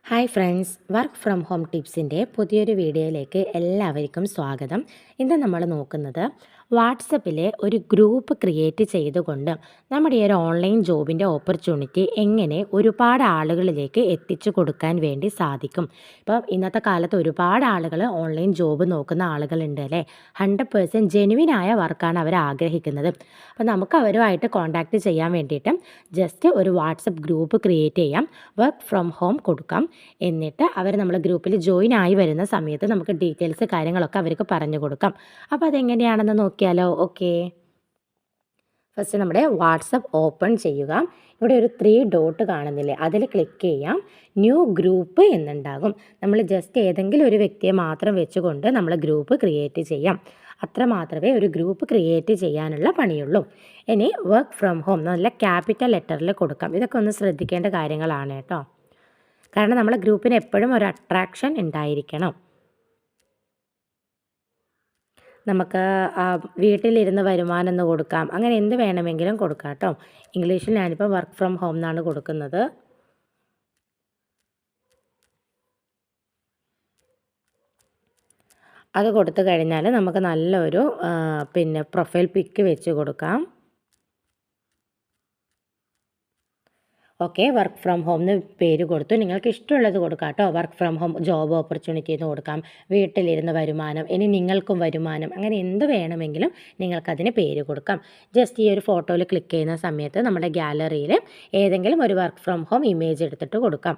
Hi friends, work from home ടിപ്സിൻ്റെ പുതിയൊരു വീഡിയോയിലേക്ക് എല്ലാവർക്കും സ്വാഗതം. ഇന്ന് നമ്മൾ നോക്കുന്നത് വാട്സപ്പിലെ ഒരു ഗ്രൂപ്പ് ക്രിയേറ്റ് ചെയ്തുകൊണ്ട് നമ്മുടെ ഈ ഒരു ഓൺലൈൻ ജോബിൻ്റെ ഓപ്പർച്യൂണിറ്റി എങ്ങനെ ഒരുപാട് ആളുകളിലേക്ക് എത്തിച്ചു കൊടുക്കാൻ വേണ്ടി സാധിക്കും. ഇപ്പം ഇന്നത്തെ കാലത്ത് ഒരുപാട് ആളുകൾ ഓൺലൈൻ ജോബ് നോക്കുന്ന ആളുകളുണ്ട് അല്ലേ. 100% ജെനുവിനായ വർക്കാണ് അവർ ആഗ്രഹിക്കുന്നത്. അപ്പോൾ നമുക്ക് അവരുമായിട്ട് കോൺടാക്റ്റ് ചെയ്യാൻ വേണ്ടിയിട്ട് ജസ്റ്റ് ഒരു വാട്സപ്പ് ഗ്രൂപ്പ് ക്രിയേറ്റ് ചെയ്യാം, വർക്ക് ഫ്രം ഹോം കൊടുക്കാം. എന്നിട്ട് അവർ നമ്മൾ ഗ്രൂപ്പിൽ ജോയിൻ ആയി വരുന്ന സമയത്ത് നമുക്ക് ഡീറ്റെയിൽസ് കാര്യങ്ങളൊക്കെ അവർക്ക് പറഞ്ഞു കൊടുക്കാം. അപ്പോൾ അതെങ്ങനെയാണെന്ന് നോക്കിയാലോ. ഓക്കെ, ഫസ്റ്റ് നമ്മുടെ വാട്സപ്പ് ഓപ്പൺ ചെയ്യുക. ഇവിടെ ഒരു 3 ഡോട്ട് കാണുന്നില്ലേ, അതിൽ ക്ലിക്ക് ചെയ്യാം. ന്യൂ ഗ്രൂപ്പ് എന്നുണ്ടാകും. നമ്മൾ ജസ്റ്റ് ഏതെങ്കിലും ഒരു വ്യക്തിയെ മാത്രം വെച്ചുകൊണ്ട് നമ്മൾ ഗ്രൂപ്പ് ക്രിയേറ്റ് ചെയ്യാം. അത്ര മാത്രമേ ഒരു ഗ്രൂപ്പ് ക്രിയേറ്റ് ചെയ്യാനുള്ള പണിയുള്ളൂ. ഇനി വർക്ക് ഫ്രം ഹോം നല്ല ക്യാപിറ്റൽ ലെറ്ററിൽ കൊടുക്കാം. ഇതൊക്കെ ഒന്ന് ശ്രദ്ധിക്കേണ്ട കാര്യങ്ങളാണ് കേട്ടോ. കാരണം നമ്മളെ ഗ്രൂപ്പിന് എപ്പോഴും ഒരു അട്രാക്ഷൻ ഉണ്ടായിരിക്കണം. നമുക്ക് വീട്ടിലിരുന്ന് വരുമാനം എന്ന് കൊടുക്കാം, അങ്ങനെ എന്ത് വേണമെങ്കിലും കൊടുക്കാം കേട്ടോ. ഇംഗ്ലീഷിൽ ഞാനിപ്പോൾ വർക്ക് ഫ്രം ഹോം എന്നാണ് കൊടുക്കുന്നത്. അത് കൊടുത്തു കഴിഞ്ഞാൽ നമുക്ക് നല്ലൊരു പ്രൊഫൈൽ പിക്ക് വെച്ച് കൊടുക്കാം. ഓക്കെ, വർക്ക് ഫ്രം ഹോം എന്ന് പേര് കൊടുത്തു. നിങ്ങൾക്ക് ഇഷ്ടമുള്ളത് കൊടുക്കാം കേട്ടോ. Work from home job opportunity എന്ന് കൊടുക്കാം, വീട്ടിലിരുന്ന് വരുമാനം, ഇനി നിങ്ങൾക്കും വരുമാനം, അങ്ങനെ എന്ത് വേണമെങ്കിലും നിങ്ങൾക്കതിന് പേര് കൊടുക്കാം. ജസ്റ്റ് ഈ ഒരു ഫോട്ടോയിൽ ക്ലിക്ക് ചെയ്യുന്ന സമയത്ത് നമ്മുടെ ഗാലറിയിൽ ഏതെങ്കിലും ഒരു വർക്ക് ഫ്രം ഹോം ഇമേജ് എടുത്തിട്ട് കൊടുക്കാം.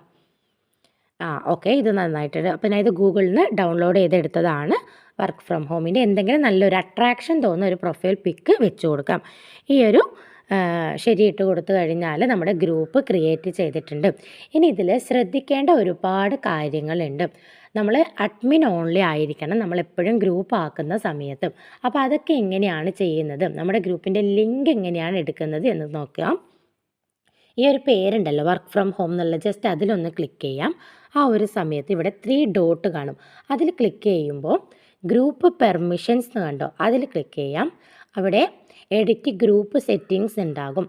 ഓക്കെ, ഇത് നന്നായിട്ടുണ്ട്. അപ്പോൾ ഞാൻ ഇത് ഗൂഗിളിൽ നിന്ന് ഡൗൺലോഡ് ചെയ്തെടുത്തതാണ്. വർക്ക് ഫ്രം ഹോമിൻ്റെ എന്തെങ്കിലും നല്ലൊരു അട്രാക്ഷൻ തോന്നുന്ന ഒരു പ്രൊഫൈൽ പിക്ക് വെച്ച് കൊടുക്കാം. ഈ ഒരു ശരിയിട്ട് കൊടുത്തു കഴിഞ്ഞാൽ നമ്മുടെ ഗ്രൂപ്പ് ക്രിയേറ്റ് ചെയ്തിട്ടുണ്ട്. ഇനി ഇതിൽ ശ്രദ്ധിക്കേണ്ട ഒരുപാട് കാര്യങ്ങളുണ്ട്. നമ്മൾ അഡ്മിൻ ഓൺലി ആയിരിക്കണം നമ്മളെപ്പോഴും ഗ്രൂപ്പ് ആക്കുന്ന സമയത്ത്. അപ്പോൾ അതൊക്കെ എങ്ങനെയാണ് ചെയ്യുന്നത്, നമ്മുടെ ഗ്രൂപ്പിൻ്റെ ലിങ്ക് എങ്ങനെയാണ് എടുക്കുന്നത് എന്ന് നോക്കാം. ഈ ഒരു പേരുണ്ടല്ലോ വർക്ക് ഫ്രം ഹോം എന്നുള്ള, ജസ്റ്റ് അതിലൊന്ന് ക്ലിക്ക് ചെയ്യാം. ആ ഒരു സമയത്ത് ഇവിടെ 3 ഡോട്ട് കാണും. അതിൽ ക്ലിക്ക് ചെയ്യുമ്പോൾ ഗ്രൂപ്പ് പെർമിഷൻസ് എന്ന് കണ്ടോ, അതിൽ ക്ലിക്ക് ചെയ്യാം. അവിടെ എഡിറ്റ് ഗ്രൂപ്പ് സെറ്റിങ്സ് ഉണ്ടാകും.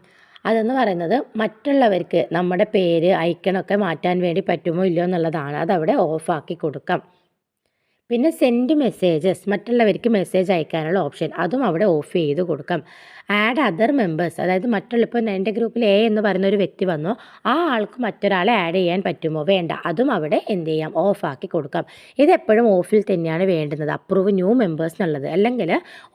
അതെന്ന് പറയുന്നത് മറ്റുള്ളവർക്ക് നമ്മുടെ പേര് ഐക്കണൊക്കെ മാറ്റാൻ വേണ്ടി പറ്റുമോ ഇല്ലയോ എന്നുള്ളതാണ്. അതവിടെ ഓഫാക്കി കൊടുക്കാം. പിന്നെ സെൻഡ് മെസ്സേജസ്, മറ്റുള്ളവർക്ക് മെസ്സേജ് അയക്കാനുള്ള ഓപ്ഷൻ, അതും അവിടെ ഓഫ് ചെയ്ത് കൊടുക്കാം. ആഡ് അതർ മെമ്പേഴ്സ്, അതായത് ഇപ്പോൾ എൻ്റെ ഗ്രൂപ്പിൽ എ എന്ന് പറയുന്ന ഒരു വ്യക്തി വന്നോ, ആ ആൾക്ക് മറ്റൊരാളെ ആഡ് ചെയ്യാൻ പറ്റുമോ, വേണ്ട, അതും അവിടെ എന്ത് ചെയ്യാം, ഓഫാക്കി കൊടുക്കാം. ഇതെപ്പോഴും ഓഫിൽ തന്നെയാണ് വേണ്ടുന്നത്, അപ്രൂവ് ന്യൂ മെമ്പേഴ്സ് എന്നുള്ളത്. അല്ലെങ്കിൽ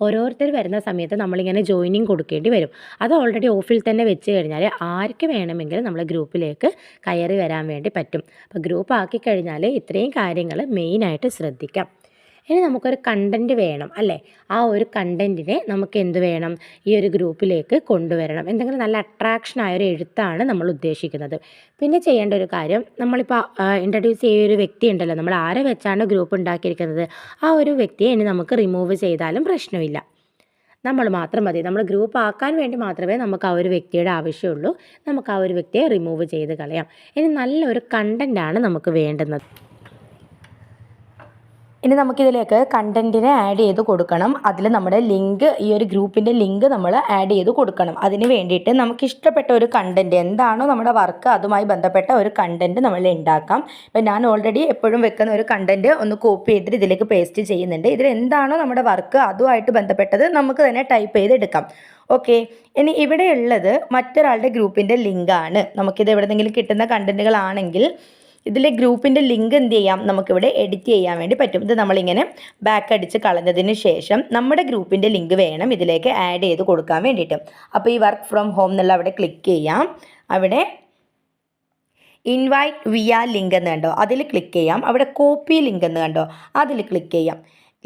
ഓരോരുത്തർ വരുന്ന സമയത്ത് നമ്മളിങ്ങനെ ജോയിനിങ് കൊടുക്കേണ്ടി വരും. അത് ഓൾറെഡി ഓഫിൽ തന്നെ വെച്ച് കഴിഞ്ഞാൽ ആർക്ക് വേണമെങ്കിലും നമ്മളെ ഗ്രൂപ്പിലേക്ക് കയറി വരാൻ വേണ്ടി പറ്റും. അപ്പോൾ ഗ്രൂപ്പ് ആക്കി കഴിഞ്ഞാൽ ഇത്രയും കാര്യങ്ങൾ മെയിനായിട്ട് ശ്രദ്ധിക്കാം. ഇനി നമുക്കൊരു കണ്ടൻറ്റ് വേണം അല്ലേ. ആ ഒരു കണ്ടൻറ്റിനെ നമുക്ക് എന്ത് വേണം, ഈ ഒരു ഗ്രൂപ്പിലേക്ക് കൊണ്ടുവരണം. എന്തെങ്കിലും നല്ല അട്രാക്ഷനായ ഒരു എഴുത്താണ് നമ്മൾ ഉദ്ദേശിക്കുന്നത്. പിന്നെ ചെയ്യേണ്ട ഒരു കാര്യം, നമ്മളിപ്പോൾ ഇൻട്രൊഡ്യൂസ് ചെയ്യൊരു വ്യക്തി ഉണ്ടല്ലോ, നമ്മൾ ആരെ വെച്ചാണ് ഗ്രൂപ്പ് ഉണ്ടാക്കിയിരിക്കുന്നത്, ആ ഒരു വ്യക്തിയെ ഇനി നമുക്ക് റിമൂവ് ചെയ്താലും പ്രശ്നമില്ല. നമ്മൾ മാത്രം മതി. നമ്മൾ ഗ്രൂപ്പ് ആക്കാൻ വേണ്ടി മാത്രമേ നമുക്ക് ആ ഒരു വ്യക്തിയുടെ ആവശ്യമുള്ളൂ. നമുക്ക് ആ ഒരു വ്യക്തിയെ റിമൂവ് ചെയ്ത് കളയാം. ഇനി നല്ലൊരു കണ്ടൻറ്റാണ് നമുക്ക് വേണ്ടുന്നത്. ഇനി നമുക്കിതിലേക്ക് കണ്ടൻറ്റിനെ ആഡ് ചെയ്ത് കൊടുക്കണം. അതിൽ നമ്മുടെ ലിങ്ക്, ഈ ഒരു ഗ്രൂപ്പിൻ്റെ ലിങ്ക് നമ്മൾ ആഡ് ചെയ്ത് കൊടുക്കണം. അതിന് വേണ്ടിയിട്ട് നമുക്ക് ഇഷ്ടപ്പെട്ട ഒരു കണ്ടൻറ്റ് എന്താണോ നമ്മുടെ വർക്ക്, അതുമായി ബന്ധപ്പെട്ട ഒരു കണ്ടൻറ്റ് നമ്മൾ ഉണ്ടാക്കാം. ഇപ്പം ഞാൻ ഓൾറെഡി എപ്പോഴും വെക്കുന്ന ഒരു കണ്ടൻറ്റ് ഒന്ന് കോപ്പി ചെയ്തിട്ട് ഇതിലേക്ക് പേസ്റ്റ് ചെയ്യുന്നുണ്ട്. ഇതിൽ എന്താണോ നമ്മുടെ വർക്ക് അതുമായിട്ട് ബന്ധപ്പെട്ടത് നമുക്ക് തന്നെ ടൈപ്പ് ചെയ്തെടുക്കാം. ഓക്കെ, ഇനി ഇവിടെ ഉള്ളത് മറ്റൊരാളുടെ ഗ്രൂപ്പിൻ്റെ ലിങ്കാണ്. നമുക്കിത് എവിടെയെങ്കിലും കിട്ടുന്ന കണ്ടൻറ്റുകളാണെങ്കിൽ ഇതിലെ ഗ്രൂപ്പിൻ്റെ ലിങ്ക് എന്ത് ചെയ്യാം, നമുക്കിവിടെ എഡിറ്റ് ചെയ്യാൻ വേണ്ടി പറ്റും. ഇത് നമ്മളിങ്ങനെ ബാക്ക് അടിച്ച് കളഞ്ഞതിന് ശേഷം നമ്മുടെ ഗ്രൂപ്പിൻ്റെ ലിങ്ക് വേണം ഇതിലേക്ക് ആഡ് ചെയ്ത് കൊടുക്കാൻ വേണ്ടിയിട്ട്. അപ്പോൾ ഈ വർക്ക് ഫ്രം ഹോം എന്നുള്ള അവിടെ ക്ലിക്ക് ചെയ്യാം. അവിടെ ഇൻവൈറ്റ് വിയ ലിങ്ക് എന്ന് കണ്ടോ, അതിൽ ക്ലിക്ക് ചെയ്യാം. അവിടെ കോപ്പി ലിങ്ക് എന്ന് കണ്ടോ, അതിൽ ക്ലിക്ക് ചെയ്യാം.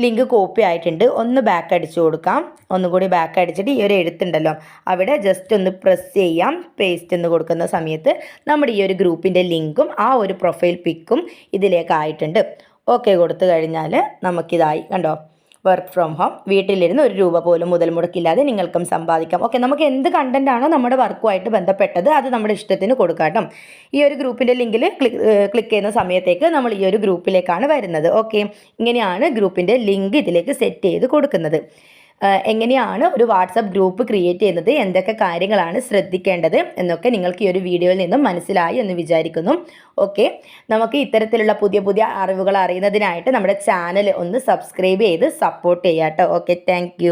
ലിങ്ക് കോപ്പി ആയിട്ടുണ്ട്. ഒന്ന് ബാക്ക് അടിച്ചു കൊടുക്കാം. ഒന്നുകൂടി ബാക്ക് അടിച്ചിട്ട് ഈ ഒരു എഴുത്തുണ്ടല്ലോ അവിടെ ജസ്റ്റ് ഒന്ന് പ്രസ് ചെയ്യാം. പേസ്റ്റ് എന്ന് കൊടുക്കുന്ന സമയത്ത് നമ്മുടെ ഈ ഒരു ഗ്രൂപ്പിൻ്റെ ലിങ്കും ആ ഒരു പ്രൊഫൈൽ പിക്കും ഇതിലേക്കായിട്ടുണ്ട്. ഓക്കെ കൊടുത്തു കഴിഞ്ഞാൽ നമുക്കിതായി കണ്ടോ, വർക്ക് ഫ്രം ഹോം, വീട്ടിലിരുന്ന് 1 രൂപ പോലും മുതൽ മുടക്കില്ലാതെ നിങ്ങൾക്കും സമ്പാദിക്കാം. ഓക്കെ, നമുക്ക് എന്ത് കണ്ടൻറ്റാണോ നമ്മുടെ വർക്കുമായിട്ട് ബന്ധപ്പെട്ടത് അത് നമ്മുടെ ഇഷ്ടത്തിന് കൊടുക്കാട്ടോ. ഈ ഒരു ഗ്രൂപ്പിൻ്റെ ലിങ്കിൽ ക്ലിക്ക് ചെയ്യുന്ന സമയത്തേക്ക് നമ്മൾ ഈ ഒരു ഗ്രൂപ്പിലേക്കാണ് വരുന്നത്. ഓക്കെ, ഇങ്ങനെയാണ് ഗ്രൂപ്പിൻ്റെ ലിങ്ക് ഇതിലേക്ക് സെറ്റ് ചെയ്ത് കൊടുക്കുന്നത്. എങ്ങനെയാണ് ഒരു വാട്സപ്പ് ഗ്രൂപ്പ് ക്രിയേറ്റ് ചെയ്യുന്നത്, എന്തൊക്കെ കാര്യങ്ങളാണ് ശ്രദ്ധിക്കേണ്ടത് എന്നൊക്കെ നിങ്ങൾക്ക് ഈ ഒരു വീഡിയോയിൽ നിന്നും മനസ്സിലായി എന്ന് വിചാരിക്കുന്നു. ഓക്കെ, നമുക്ക് ഇത്തരത്തിലുള്ള പുതിയ പുതിയ അറിവുകൾ അറിയുന്നതിനായിട്ട് നമ്മുടെ ചാനൽ ഒന്ന് സബ്സ്ക്രൈബ് ചെയ്ത് സപ്പോർട്ട് ചെയ്യാം കേട്ടോ. Okay, thank